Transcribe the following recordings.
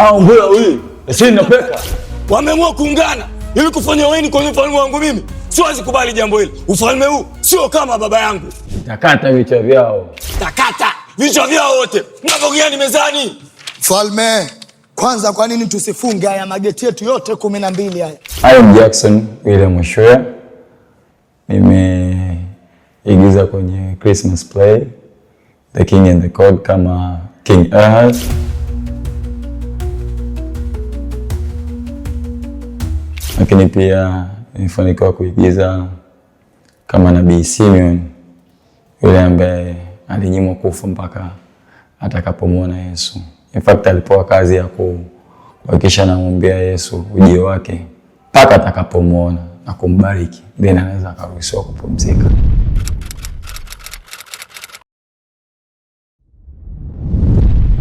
Ngoja wewe. Sisi napeka. Wameamua kuungana ili kufanya weni kwenye ufalme wangu mimi. Siwezi kubali jambo hili. Ufalme huu sio kama baba yangu. Takata vichwa vyao. Takata vichwa vyao wote. Mnapogia ni mezani. Mfalme, kwanza kwa nini tusifunge haya mageti yetu yote 12 haya? I am Jackson William Mwishoya. Nimeigiza kwenye Christmas play The King and the Court kama King Ahaz. Lakini pia nimefanikiwa kuigiza kama Nabii Simeon, yule ambaye alinyimwa kufa mpaka atakapomwona Yesu. In fact, alipewa kazi ya kuhakikisha anamwambia Yesu ujio wake mpaka atakapomwona na kumbariki, then anaweza akaruhusiwa kupumzika.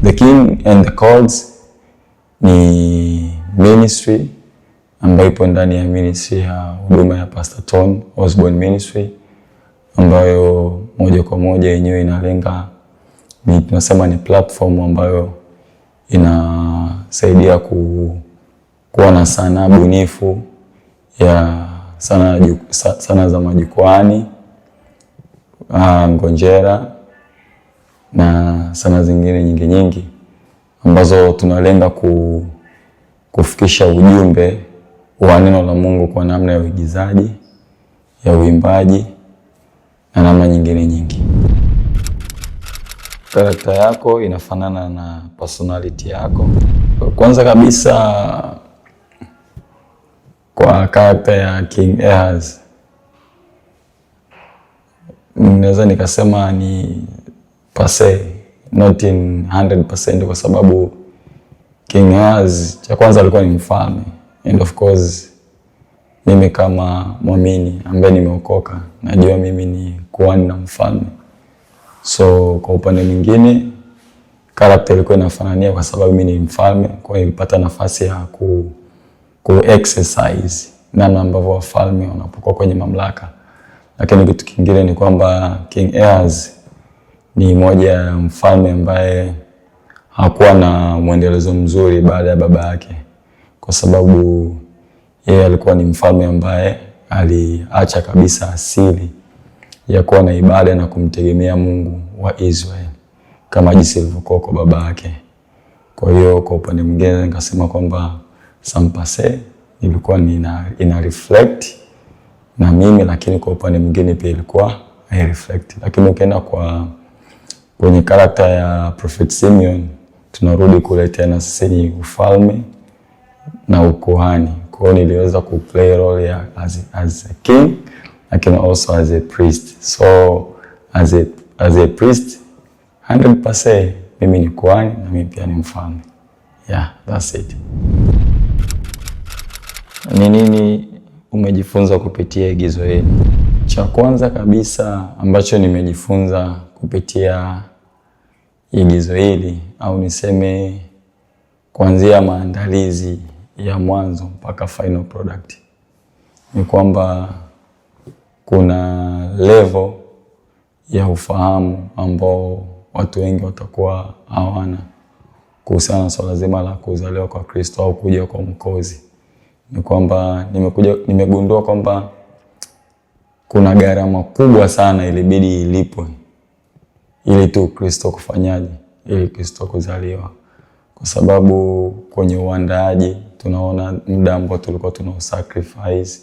The King and the Courts ni ministry ambayo ipo ndani ya ministry ya huduma ya Pastor Tony Osborne Ministry, ambayo moja kwa moja yenyewe inalenga, tunasema ni platform ambayo inasaidia kuwa na sanaa bunifu ya sanaa za majukwani, ngonjera na sanaa zingine nyingi ambazo tunalenga kufikisha ujumbe wa neno la Mungu kwa namna ya uigizaji, ya uimbaji na namna nyingi. Karakta yako inafanana na personality yako. Kwanza kabisa, kwa karakta ya King Ahaz, naweza nikasema ni pase, not in 100%, kwa sababu King Ahaz cha kwanza alikuwa ni mfalme, and of course mimi kama muamini ambaye nimeokoka najua mimi ni kuhani na mfalme. So kwa upande mwingine character ilikuwa inafanania kwa sababu mimi ni mfalme, kwa hiyo nilipata nafasi ya ku exercise namna ambavyo wafalme wanapokuwa kwenye mamlaka. Lakini kitu kingine ni kwamba King Ahaz ni moja ya mfalme ambaye hakuwa na mwendelezo mzuri baada ya baba yake, kwa sababu yeye alikuwa ni mfalme ambaye aliacha kabisa asili ya kuwa na ibada na kumtegemea Mungu wa Israeli kama jinsi ilivyokuwa kwa baba yake. Kwa hiyo kwa upande mwingine nikasema kwamba sampase ilikuwa ina reflect na mimi, lakini kwa upande mwingine pia ilikuwa hai reflect. Lakini ukienda kwenye karakta ya Prophet Simeon, tunarudi kule tena sisi ni ufalme na ukuhani. Kwa hiyo niliweza kuplay role ya as a king, lakini also as a priest. So as a priest 100% mimi ni kuhani na mimi pia ni mfalme. Yeah, that's it. Ni nini umejifunza kupitia igizo hili? Cha kwanza kabisa ambacho nimejifunza kupitia igizo hili, au niseme kuanzia maandalizi ya mwanzo mpaka final product, ni kwamba kuna level ya ufahamu ambao watu wengi watakuwa hawana kuhusiana na swala zima la kuzaliwa kwa Kristo au kuja kwa Mwokozi. Ni kwamba nimegundua kwamba kuna gharama kubwa sana ilibidi ilipwe ili tu Kristo kufanyaje, ili Kristo kuzaliwa. Kwa sababu kwenye uandaaji tunaona muda ambao tulikuwa sacrifice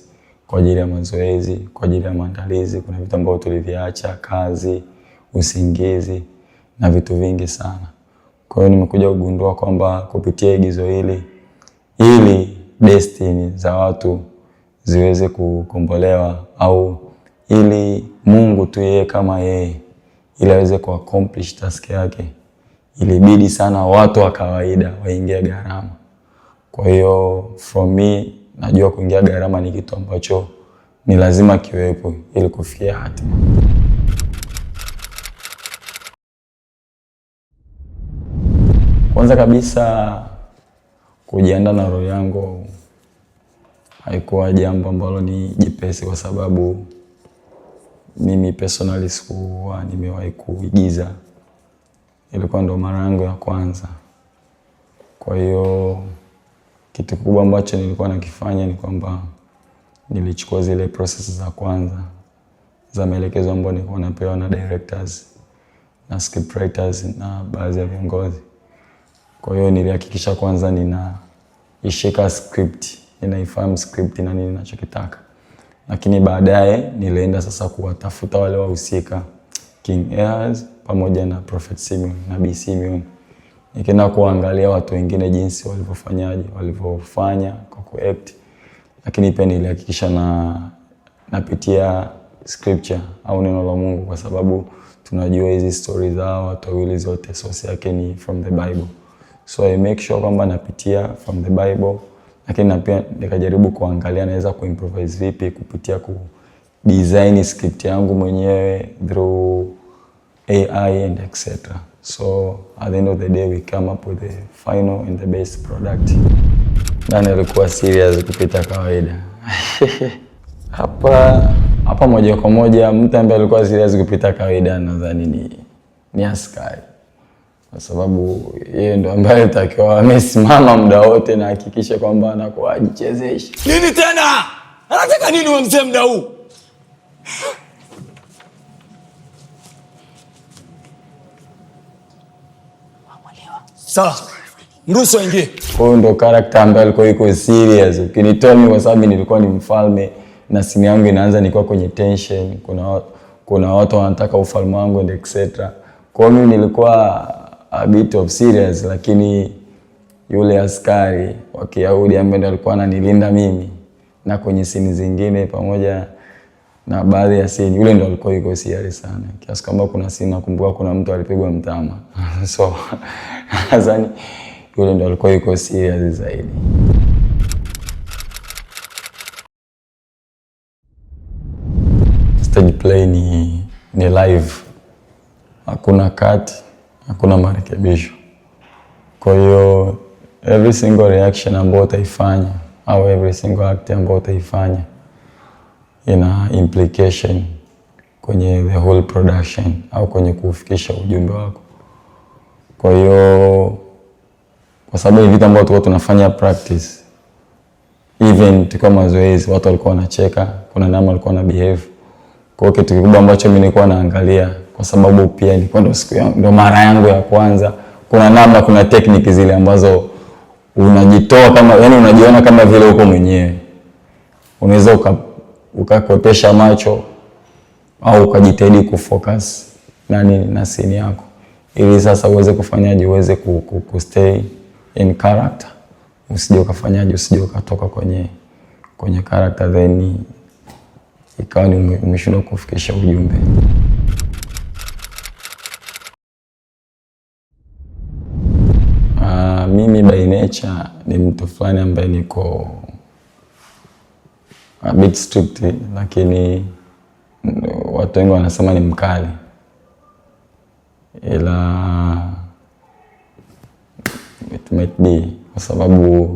kwa ajili ya mazoezi, kwa ajili ya maandalizi. Kuna vitu ambavyo tuliviacha, kazi, usingizi na vitu vingi sana. Kwa hiyo nimekuja kugundua kwamba kupitia igizo hili, ili destiny za watu ziweze kukombolewa, au ili Mungu tu yeye kama yeye ili aweze kuaccomplish task yake, ilibidi sana watu wa kawaida waingie gharama. Kwa hiyo from me najua kuingia gharama ni kitu ambacho ni lazima kiwepo ili kufikia hatima. Kwanza kabisa kujiandaa na roho yangu haikuwa jambo ambalo ni jepesi, kwa sababu mimi personally sikuwa nimewahi kuigiza. Ilikuwa ndo mara yangu ya kwanza. Kwa hiyo kitu kubwa ambacho nilikuwa nakifanya ni kwamba nilichukua zile process za kwanza za maelekezo ambayo nilikuwa napewa na directors na scriptwriters na baadhi ya viongozi. Kwa hiyo nilihakikisha kwanza ninaishika script, ninaifahamu script na nini ninachokitaka. Lakini baadaye nilienda sasa kuwatafuta wale wahusika, King Ears pamoja na Prophet Simeon na B Simeon. Nikaenda kuangalia watu wengine jinsi walivyofanya kwa kuact. Lakini pia nilihakikisha napitia scripture au neno la Mungu, kwa sababu tunajua hizi stories zao watu wawili zote source yake ni from the Bible. So I make sure kwamba napitia from the Bible, lakini na pia nikajaribu kuangalia naweza kuimprovise vipi kupitia design script yangu mwenyewe through AI and etc. So at the end of the day we come up with the final and the best product. Nani alikuwa serious kupita kawaida? Hapa moja kwa moja mtu ambaye alikuwa serious kupita kawaida nadhani ni askari. Kwa sababu yeye ndo ambaye atakiwa amesimama muda wote na hakikisha kwamba anakuwa ajichezeshi. Nini tena? Anataka nini wa mzee muda huu? Sawa. Mruhusu aingie. Kwa hiyo ndo character ambaye alikuwa yuko serious. Ukinitoa mimi kwa sababu nilikuwa ni mfalme na simu yangu inaanza nilikuwa kwenye tension, kuna watu wanataka ufalme wangu and etc. Kwa hiyo mimi nilikuwa a bit of serious, lakini yule askari wa Kiyahudi ambaye ndo alikuwa ananilinda mimi na kwenye scene zingine pamoja na baadhi ya scene, yule ndo alikuwa yuko serious sana. Kiasi kwamba kuna scene nakumbuka kuna mtu alipigwa mtama. So nadhani yule ndo alikuwa yuko serious zaidi. Stage play ni live. Hakuna cut, hakuna marekebisho. Kwa hiyo every single reaction ambayo utaifanya au every single act ambayo utaifanya ina implication kwenye the whole production au kwenye kufikisha ujumbe wako. Kwa hiyo kwa sababu ni vitu ambavyo tunafanya practice, even tukiwa mazoezi watu walikuwa wanacheka, kuna namna walikuwa na behave. Kwa hiyo kitu kikubwa ambacho mimi nilikuwa naangalia, kwa sababu pia ilikuwa ndo siku yangu, ndo mara yangu ya kwanza, kuna namna, kuna technique zile ambazo unajitoa kama, yani unajiona kama vile uko mwenyewe. Unaweza ukakotesha macho au ukajitahidi kufocus na scene yako, ili sasa uweze kufanyaje, uweze kustay in character, usije ukatoka kwenye character then ikawa ni umeshindwa kufikisha ujumbe. Mimi by nature ni mtu fulani ambaye niko a bit strict, lakini watu wengi wanasema ni mkali. Ila it might be kwa sababu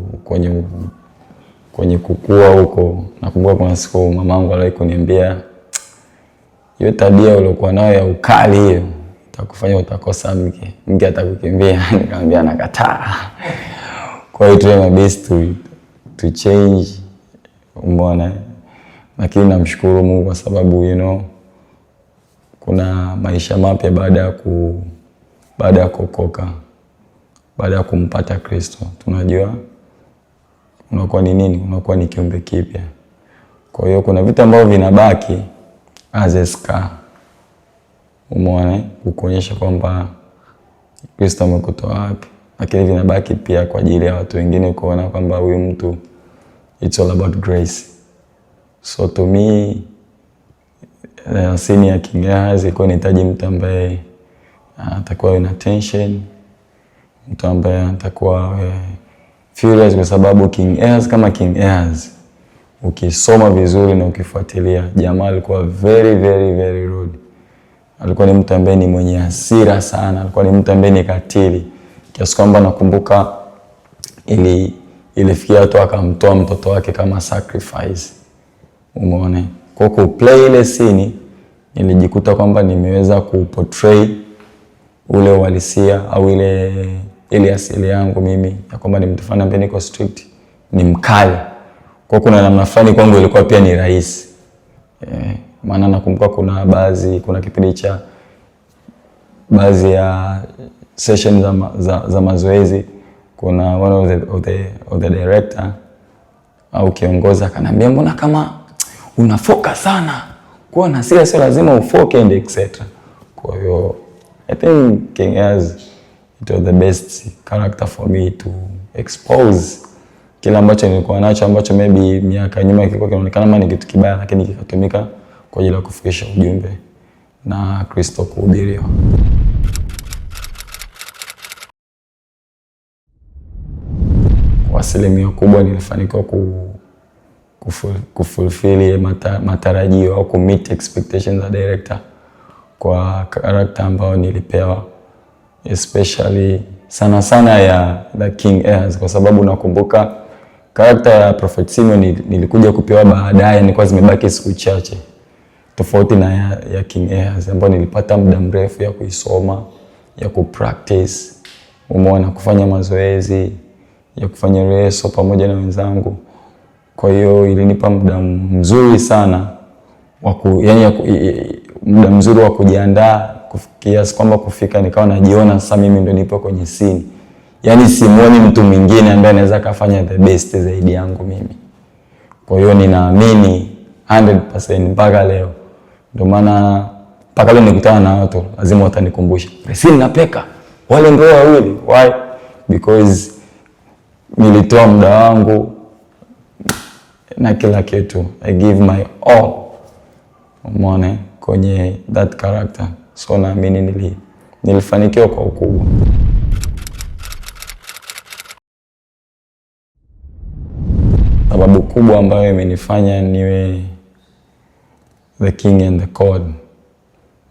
kwenye kukua huko, nakumbuka kuna siku mamangu aliwahi kuniambia, hiyo tabia uliokuwa nayo ya ukali hiyo itakufanya utakosa mke atakukimbia. Nikamwambia nakataa. Kwa hiyo try my best to change, umeona. Lakini namshukuru Mungu kwa sababu kuna maisha mapya baada ya kuokoka, baada ya kumpata Kristo. Tunajua unakuwa ni nini, unakuwa ni kiumbe kipya. Kwa hiyo kuna vitu ambavyo vinabaki as a scar, umeona, kukuonyesha kwamba Kristo amekutoa wapi, lakini vinabaki pia kwa ajili ya watu wengine kuona kwamba huyu mtu, it's all about grace. So to me, scene ya King Ears ilikuwa inahitaji mtu ambaye atakuwa in attention, mtu ambaye atakuwa furious, kwa sababu King Ears kama King Ears, ukisoma vizuri na ukifuatilia, jamaa alikuwa very very very rude. Alikuwa ni mtu ambaye ni mwenye hasira sana, alikuwa ni mtu ambaye ni katili. Kiasi kwamba nakumbuka ilifikia watu akamtoa mtoto wake kama sacrifice. Umeona? Kwa kuplay ile scene nilijikuta kwamba nimeweza kuportray ule uhalisia au ile ile asili yangu mimi ya kwamba ni mtu fulani ambaye niko strict, ni mkali. Kwa kuna namna fulani kwangu ilikuwa pia ni rahisi. Maana nakumbuka kuna kipindi cha baadhi ya session za mazoezi, kuna one of the director au kiongozi akaniambia, mbona kama unafoka sana, kwa na sio lazima ufoke and etc. Kwa hiyo I think King Ayaz, it was the best character for me to expose kila ambacho nilikuwa nacho, ambacho maybe miaka nyuma kilikuwa kinaonekana kama ni kitu kibaya, lakini kikatumika kwa ajili ya kufikisha ujumbe na Kristo kuhubiriwa. Kwa asilimia kubwa nilifanikiwa kufulfill matarajio au kumeet expectations za director kwa character ambao nilipewa, especially sana ya the King Ayaz, kwa sababu nakumbuka character ya Prophet Simeon nilikuja kupewa baadaye, nilikuwa zimebaki siku chache, tofauti na ya King Ayaz ambao nilipata muda mrefu ya kuisoma, ya kupractice, umeona, kufanya mazoezi, ya kufanya rehearsal pamoja na wenzangu. Kwa hiyo ilinipa muda mzuri sana muda mzuri wa kujiandaa, kiasi kwamba kufika nikawa najiona sasa mimi ndo nipo kwenye scene. Yani simuoni mtu mwingine ambaye anaweza kufanya the best zaidi yangu mimi. Kwa hiyo ninaamini 100% mpaka leo. Ndio maana mpaka leo nikutana na watu lazima watanikumbusha, Pressing na Peka wale ndio wawili. Why? Because nilitoa muda wangu na kila kitu. I give my all, umeona, kwenye that character. So naamini nilifanikiwa kwa ukubwa. Sababu kubwa ambayo imenifanya niwe the king and the code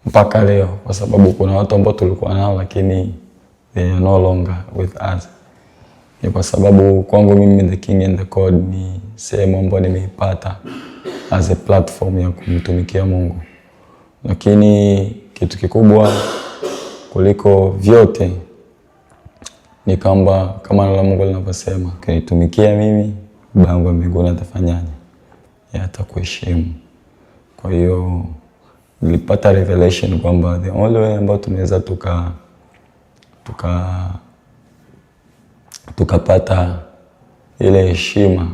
mpaka leo, kwa sababu kuna watu ambao tulikuwa nao lakini they are no longer with us, ni kwa sababu kwangu mimi the king and the code ni sehemu ambayo nimeipata as a platform ya kumtumikia Mungu. Lakini kitu kikubwa kuliko vyote ni kwamba kama neno la Mungu linavyosema, kinitumikia mimi, Baba yangu wa mbinguni atafanyaje? Atakuheshimu. Kwa hiyo nilipata revelation kwamba the only way ambao tunaweza tukapata ile heshima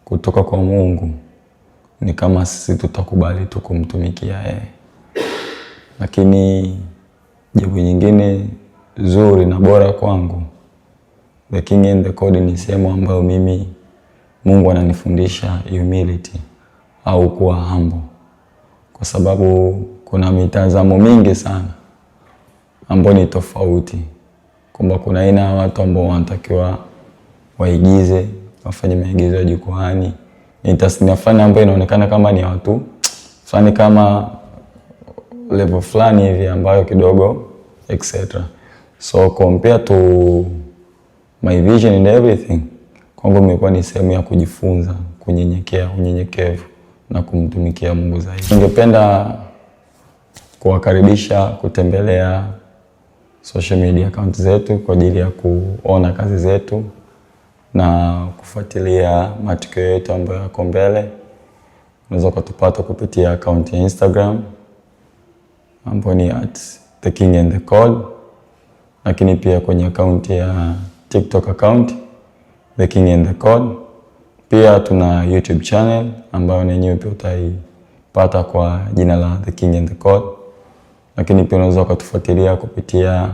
kutoka kwa Mungu ni kama sisi tutakubali tu kumtumikia yeye. Lakini jambo nyingine zuri na bora kwangu, the king and the code ni sehemu ambayo mimi Mungu ananifundisha humility au kuwa humble, kwa sababu kuna mitazamo mingi sana ambayo ni tofauti, kwamba kuna aina ya watu ambao wanatakiwa waigize, wafanye maigizo ya jukwaani, ni tasnia fulani ambayo inaonekana kama ni watu fulani, kama level fulani hivi ambayo kidogo etc. So compared to my vision and everything, kwangu imekuwa ni sehemu ya kujifunza kunyenyekea, unyenyekevu na kumtumikia Mungu zaidi. Ningependa kuwakaribisha kutembelea social media account zetu kwa ajili ya kuona kazi zetu na kufuatilia matukio yetu ambayo yako mbele. Unaweza kutupata kupitia account ya Instagram ambayo ni @theKingandTheCode, lakini pia kwenye account ya TikTok account The King and the Code. Pia tuna YouTube channel ambayo nenyewe pia utaipata kwa jina la The King and the Code. Lakini pia unaweza kutufuatilia kupitia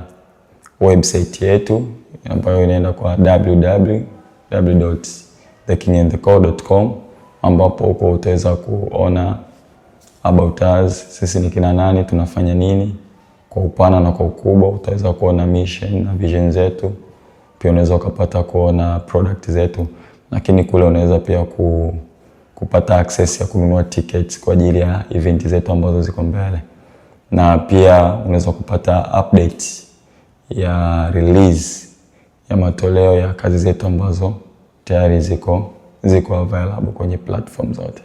website yetu ambayo inaenda kwa www.thekingandthecode.com, ambapo huko utaweza kuona about us, sisi ni kina nani, tunafanya nini kwa upana na kwa ukubwa. Utaweza kuona mission na vision zetu. Pia unaweza kupata kuona product zetu, lakini kule unaweza pia kupata access ya kununua tickets kwa ajili ya event zetu ambazo ziko mbele. Na pia unaweza kupata update ya release ya matoleo ya kazi zetu ambazo tayari ziko available kwenye platform zote.